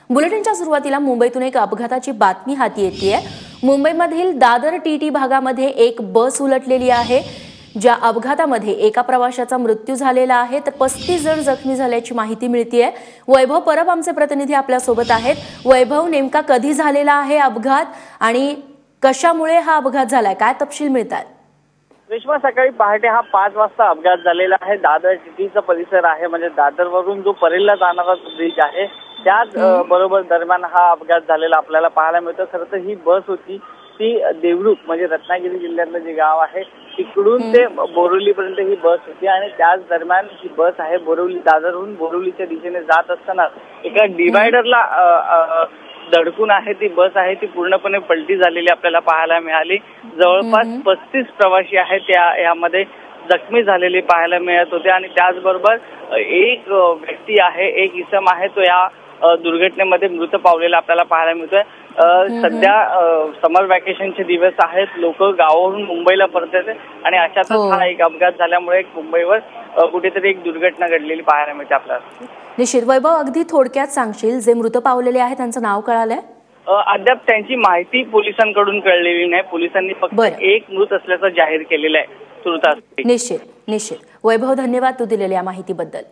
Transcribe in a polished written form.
बुलेटिनच्या सुरुवातीला मुंबईतून एक अपघाताची बातमी हाती येतेय। मुंबईमधील दादर टीटी भागामध्ये एक बस उलटलेली आहे, ज्या अपघातामध्ये एका प्रवाशाचा मृत्यू झालेला आहे तर 35 जण जखमी झाल्याची माहिती मिळतेय। वैभव परब आमचे प्रतिनिधी आपल्या सोबत आहेत। वैभव, नेमका कधी झालेला आहे अपघात आणि कशामुळे हा अपघात झालाय, काय तपशील मिळतात? रेश्मा, सकाळी पहाटे हा 5 वाजता अपघात झालेला आहे। दादर टीटीचा परिसर आहे, म्हणजे दादरवरून जो परेलला जाणारा ब्रिज आहे त्याच बरोबर दरम्यान हा अपघात झालेला आपल्याला पाहायला मिळतो। खरं तर ही बस होती ती देवरुख म्हणजे रत्नागिरी जिल्ह्यातलं जे गाव आहे तिकडून ते बोरिवलीपर्यंत ही बस होती आणि त्याच दरम्यान ही बस आहे दादरहून बोरिवलीच्या दिशेने जात असताना एका डिवायडरला धडकून आहे ती बस आहे ती पूर्णपणे पलटी झालेली आपल्याला पाहायला मिळाली। जवळपास 35 प्रवासी आहेत त्या यामध्ये जखमी झालेले पाहायला मिळत होते आणि त्याचबरोबर एक व्यक्ती आहे, एक इसम आहे तो या दुर्घटनेमध्ये मृत पावलेला आपल्याला पाहायला मिळतोय। सध्या समर वॅकेशनचे दिवस आहेत, लोक गावावरून मुंबईला परतत आणि अशातच हा एक अपघात झाल्यामुळे मुंबईवर कुठेतरी एक दुर्घटना घडलेली पाहायला मिळते आपल्याला। निश्चित वैभव, अगदी थोडक्यात सांगशील, जे मृत पावलेले आहेत त्यांचं नाव कळालंय? अद्याप त्यांची माहिती पोलिसांकडून कळलेली नाही। पोलिसांनी फक्त एक मृत असल्याचं जाहीर केलेलं आहे तुर्तास। निश्चित वैभव, धन्यवाद तू दिलेल्या माहितीबद्दल।